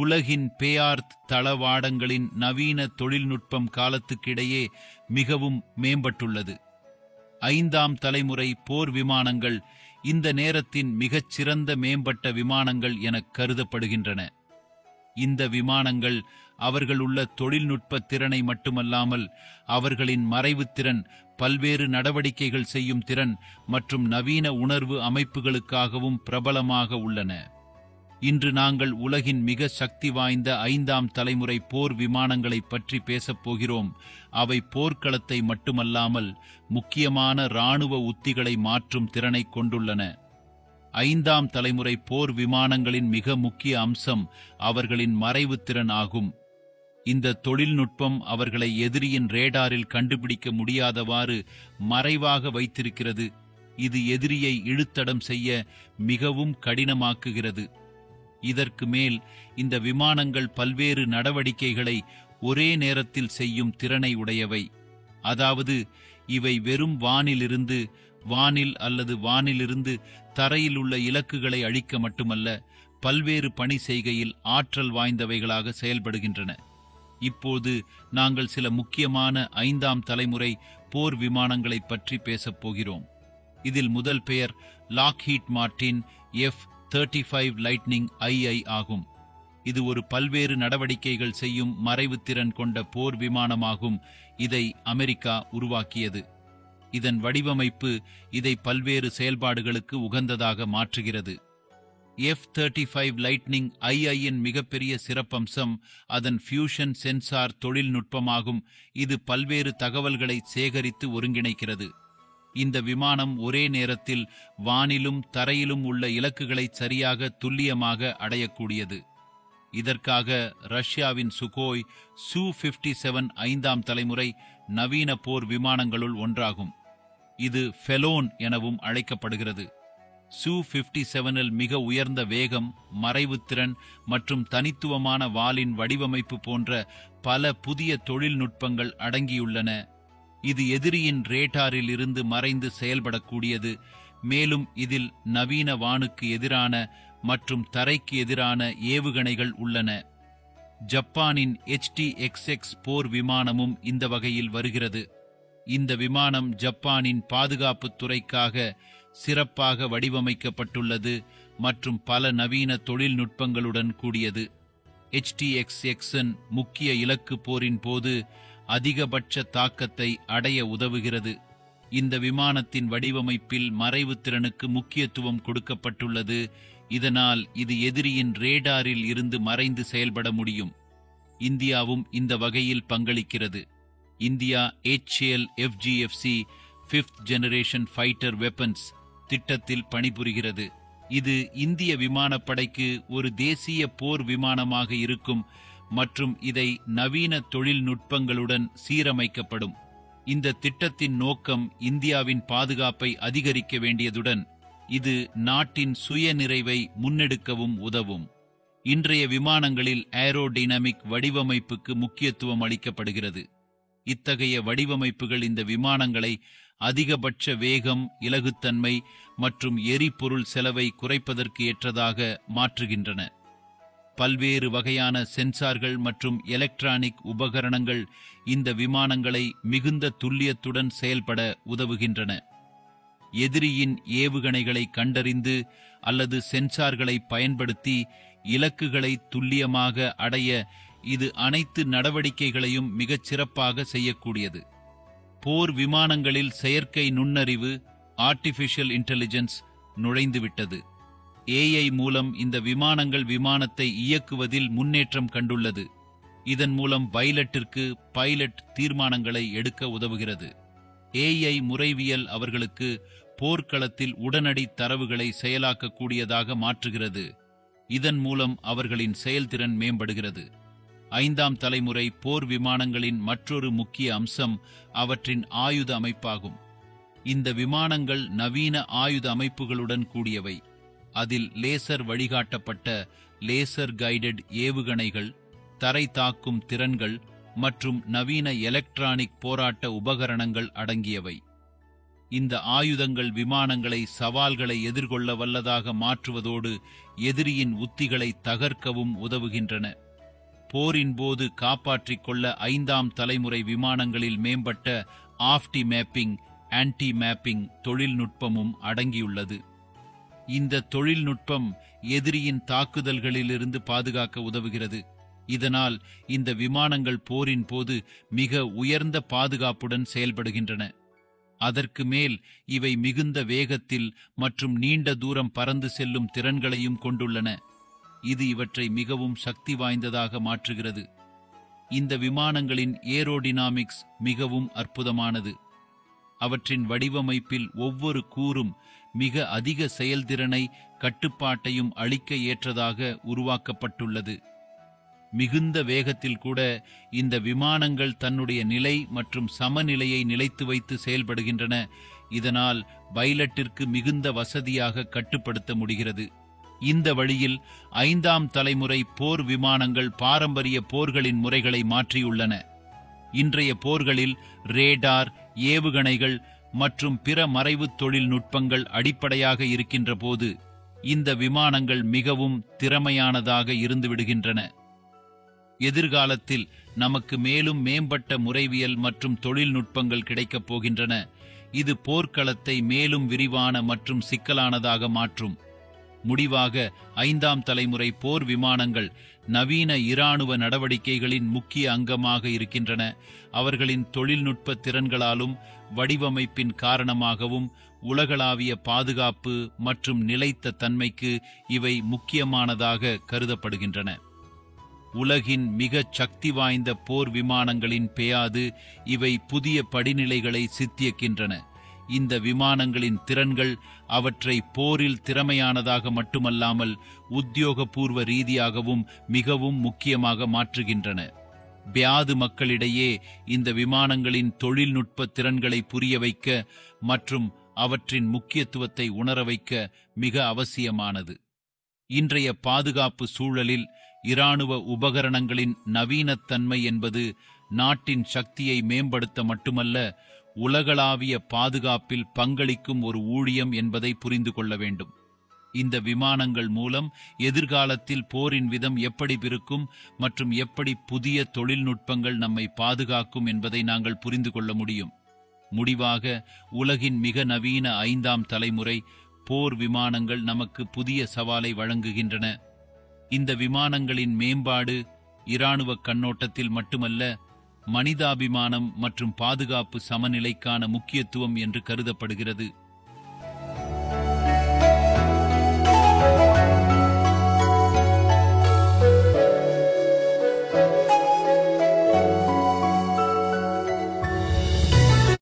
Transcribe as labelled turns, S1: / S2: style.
S1: உலகின் பேயார்த் தளவாடங்களின் நவீன தொழில்நுட்பம் காலத்துக்கிடையே மிகவும் மேம்பட்டுள்ளது. 5ஆம் தலைமுறை போர் விமானங்கள் இந்த நேரத்தின் மிகச்சிறந்த மேம்பட்ட விமானங்கள் என கருதப்படுகின்றன. இந்த விமானங்கள் அவர்களுள்ள தொழில்நுட்ப திறனை மட்டுமல்லாமல் அவர்களின் மறைவுத்திறன், பல்வேறு நடவடிக்கைகள் செய்யும் திறன் மற்றும் நவீன உணர்வு அமைப்புகளுக்காகவும் பிரபலமாக உள்ளன. இன்று நாங்கள் உலகின் மிக சக்தி வாய்ந்த 5ஆம் தலைமுறை போர் விமானங்களை பற்றி பேசப்போகிறோம். அவை போர்க்களத்தை மட்டுமல்லாமல் முக்கியமான இராணுவ உத்திகளை மாற்றும் திறனை கொண்டுள்ளன. 5ஆம் தலைமுறை போர் விமானங்களின் மிக முக்கிய அம்சம் அவர்களின் மறைவுத்திறன் ஆகும். இந்த தொழில்நுட்பம் அவர்களை எதிரியின் ரேடாரில் கண்டுபிடிக்க முடியாதவாறு மறைவாக வைத்திருக்கிறது. இது எதிரியை இழுத்தடம் செய்ய மிகவும் கடினமாக்குகிறது. இதற்கு மேல் இந்த விமானங்கள் பல்வேறு நடவடிக்கைகளை ஒரே நேரத்தில் செய்யும் திறனை உடையவை. அதாவது இவை வெறும் வானில் அல்லது வானிலிருந்து தரையில் உள்ள இலக்குகளை அழிக்க மட்டுமல்ல, பல்வேறு பணி செய்கையில் ஆற்றல் வாய்ந்தவைகளாக செயல்படுகின்றன. இப்போது நாங்கள் சில முக்கியமான 5ஆம் தலைமுறை போர் விமானங்களை பற்றி பேசப்போகிறோம். இதில் முதல் பெயர் Lockheed Martin F-35 lightning II ஆகும். இது ஒரு பல்வேறு நடவடிக்கைகள் செய்யும் மறைவுத்திறன் கொண்ட போர் விமானமாகும். இதை அமெரிக்கா உருவாக்கியது. இதன் வடிவமைப்பு இதை பல்வேறு செயல்பாடுகளுக்கு உகந்ததாக மாற்றுகிறது. F-35 லைட்னிங் II-இன் மிகப்பெரிய சிறப்பம்சம் அதன் ஃபியூஷன் சென்சார் தொழில்நுட்பமாகும். இது பல்வேறு தகவல்களை சேகரித்து ஒருங்கிணைக்கிறது. இந்த விமானம் ஒரே நேரத்தில் வானிலும் தரையிலும் உள்ள இலக்குகளை சரியாக துல்லியமாக அடையக்கூடியது. இதற்காக ரஷ்யாவின் சுகோய் Su-57 5ஆம் தலைமுறை நவீன போர் விமானங்களுள் ஒன்றாகும். இது ஃபெலோன் எனவும் அழைக்கப்படுகிறது. Su-57இல் மிக உயர்ந்த வேகம், மறைவுத்திறன் மற்றும் தனித்துவமான வாலின் வடிவமைப்பு போன்ற பல புதிய தொழில்நுட்பங்கள் அடங்கியுள்ளன. இது எதிரியின் ரேடாரில் இருந்து மறைந்து செயல்படக்கூடியது. மேலும் இதில் நவீன வானுக்கு எதிரான மற்றும் தரைக்கு எதிரான ஏவுகணைகள் உள்ளன. ஜப்பானின் HT-XX போர் விமானமும் இந்த வகையில் வருகிறது. இந்த விமானம் ஜப்பானின் பாதுகாப்புத் துறைக்காக சிறப்பாக வடிவமைக்கப்பட்டுள்ளது மற்றும் பல நவீன தொழில்நுட்பங்களுடன் கூடியது. HT-XX-இன் முக்கிய இலக்கு போரின் போது அதிகபட்ச தாக்கத்தை அடைய உதவுகிறது. இந்த விமானத்தின் வடிவமைப்பில் மறைவுத்திறனுக்கு முக்கியத்துவம் கொடுக்கப்பட்டுள்ளது. இதனால் இது எதிரியின் ரேடாரில் இருந்து மறைந்து செயல்பட முடியும். இந்தியாவும் இந்த வகையில் பங்களிக்கிறது. India HAL FGFC 5th Generation Fighter Weapons திட்டத்தில் பணிபுரிகிறது. இது இந்திய விமானப்படைக்கு ஒரு தேசிய போர் விமானமாக இருக்கும் மற்றும் இதை நவீன தொழில்நுட்பங்களுடன் சீரமைக்கப்படும். இந்த திட்டத்தின் நோக்கம் இந்தியாவின் பாதுகாப்பை அதிகரிக்க வேண்டியதுடன் இது நாட்டின் சுயநிறைவை முன்னெடுக்கவும் உதவும். இன்றைய விமானங்களில் ஏரோடைனமிக் வடிவமைப்புக்கு முக்கியத்துவம் அளிக்கப்படுகிறது. இத்தகைய வடிவமைப்புகள் இந்த விமானங்களை அதிகபட்ச வேகம், இலகுத்தன்மை மற்றும் எரிபொருள் செலவை குறைப்பதற்கு ஏற்றதாக மாற்றுகின்றன. பல்வேறு வகையான சென்சார்கள் மற்றும் எலக்ட்ரானிக் உபகரணங்கள் இந்த விமானங்களை மிகுந்த துல்லியத்துடன் செயல்பட உதவுகின்றன. எதிரியின் ஏவுகணைகளை கண்டறிந்து அல்லது சென்சார்களை பயன்படுத்தி இலக்குகளை துல்லியமாக அடைய இது அனைத்து நடவடிக்கைகளையும் மிகச் சிறப்பாக செய்யக்கூடியது. போர் விமானங்களில் செயற்கை நுண்ணறிவு ஆர்டிஃபிஷியல் இன்டெலிஜென்ஸ் நுழைந்துவிட்டது. AI மூலம் இந்த விமானங்கள் விமானத்தை இயக்குவதில் முன்னேற்றம் கண்டுள்ளது. இதன் மூலம் பைலட் தீர்மானங்களை எடுக்க உதவுகிறது. AI முறைவியல் அவர்களுக்கு போர்க்களத்தில் உடனடி தரவுகளை செயலாக்கக்கூடியதாக மாற்றுகிறது. இதன் மூலம் அவர்களின் செயல்திறன் மேம்படுகிறது. 5ஆம் தலைமுறை போர் விமானங்களின் மற்றொரு முக்கிய அம்சம் அவற்றின் ஆயுத அமைப்பாகும். இந்த விமானங்கள் நவீன ஆயுத அமைப்புகளுடன் கூடியவை. அதில் லேசர் வழிகாட்டப்பட்ட லேசர் கைடட் ஏவுகணைகள், தரை தாக்கும் திறன்கள் மற்றும் நவீன எலக்ட்ரானிக் போராட்ட உபகரணங்கள் அடங்கியவை. இந்த ஆயுதங்கள் விமானங்களை சவால்களை எதிர்கொள்ள வல்லதாக மாற்றுவதோடு எதிரியின் உத்திகளை தகர்க்கவும் உதவுகின்றன. போரின் போது காப்பாற்றிக் கொள்ள 5ஆம் தலைமுறை விமானங்களில் மேம்பட்ட ஆப்டி மேப்பிங், ஆன்டி மேப்பிங் தொழில்நுட்பமும் அடங்கியுள்ளது. இந்த தொழில்நுட்பம் எதிரியின் தாக்குதல்களிலிருந்து பாதுகாக்க உதவுகிறது. இதனால் இந்த விமானங்கள் போரின் போது மிக உயர்ந்த பாதுகாப்புடன் செயல்படுகின்றன. அதற்கு மேல் இவை மிகுந்த வேகத்தில் மற்றும் நீண்ட தூரம் பறந்து செல்லும் திறன்களையும் கொண்டுள்ளன. இது இவற்றை மிகவும் சக்தி வாய்ந்ததாக மாற்றுகிறது. இந்த விமானங்களின் ஏரோடினாமிக்ஸ் மிகவும் அற்புதமானது. அவற்றின் வடிவமைப்பில் ஒவ்வொரு கூறும் மிக அதிக செயல்திறனை கட்டுப்பாட்டையும் அளிக்க ஏற்றதாக உருவாக்கப்பட்டுள்ளது. மிகுந்த வேகத்தில் கூட இந்த விமானங்கள் தன்னுடைய நிலை மற்றும் சமநிலையை நிலைத்து வைத்து செயல்படுகின்றன. இதனால் பைலட்டிற்கு மிகுந்த வசதியாக கட்டுப்படுத்த முடிகிறது. இந்த வழியில் 5ஆம் தலைமுறை போர் விமானங்கள் பாரம்பரிய போர்களின் முறைகளை மாற்றியுள்ளன. இன்றைய போர்களில் ரேடார், ஏவுகணைகள் மற்றும் பிற மறைவு தொழில்நுட்பங்கள் அடிப்படையாக இருக்கின்ற போது இந்த விமானங்கள் மிகவும் திறமையானதாக இருந்துவிடுகின்றன. எதிர்காலத்தில் நமக்கு மேலும் மேம்பட்ட முறைவியல் மற்றும் தொழில்நுட்பங்கள் கிடைக்கப் போகின்றன. இது போர்க்களத்தை மேலும் விரிவான மற்றும் சிக்கலானதாக மாற்றும். முடிவாக 5ஆம் தலைமுறை போர் விமானங்கள் நவீன இராணுவ நடவடிக்கைகளின் முக்கிய அங்கமாக இருக்கின்றன. அவர்களின் தொழில்நுட்ப திறன்களாலும் வடிவமைப்பின் காரணமாகவும் உலகளாவிய பாதுகாப்பு மற்றும் நிலைத்த தன்மைக்கு இவை முக்கியமானதாக கருதப்படுகின்றன. உலகின் மிகச் சக்தி வாய்ந்த போர் விமானங்களின் பெயாது இவை புதிய படிநிலைகளை சித்தியக்கின்றன. இந்த விமானங்களின் திறன்கள் அவற்றை போரில் திறமையானதாக மட்டுமல்லாமல் உத்தியோகபூர்வ ரீதியாகவும் மிகவும் முக்கியமாக மாற்றுகின்றன. பியாது மக்களிடையே இந்த விமானங்களின் தொழில்நுட்ப திறன்களை புரிய வைக்க மற்றும் அவற்றின் முக்கியத்துவத்தை உணர வைக்க மிக அவசியமானது. இன்றைய பாதுகாப்பு சூழலில் இராணுவ உபகரணங்களின் நவீனத்தன்மை என்பது நாட்டின் சக்தியை மேம்படுத்த மட்டுமல்ல, உலகளாவிய பாதுகாப்பில் பங்களிக்கும் ஒரு ஊழியம் என்பதை புரிந்து கொள்ள வேண்டும். இந்த விமானங்கள் மூலம் எதிர்காலத்தில் போரின் விதம் எப்படி இருக்கும் மற்றும் எப்படி புதிய தொழில்நுட்பங்கள் நம்மை பாதுகாக்கும் என்பதை நாங்கள் புரிந்து கொள்ள முடியும். முடிவாக, உலகின் மிக நவீன 5ஆம் தலைமுறை போர் விமானங்கள் நமக்கு புதிய சவாலை வழங்குகின்றன. இந்த விமானங்களின் மேம்பாடு இராணுவ கண்ணோட்டத்தில் மட்டுமல்ல, மனிதாபிமானம் மற்றும் பாதுகாப்பு சமநிலைக்கான முக்கியத்துவம் என்று கருதப்படுகிறது.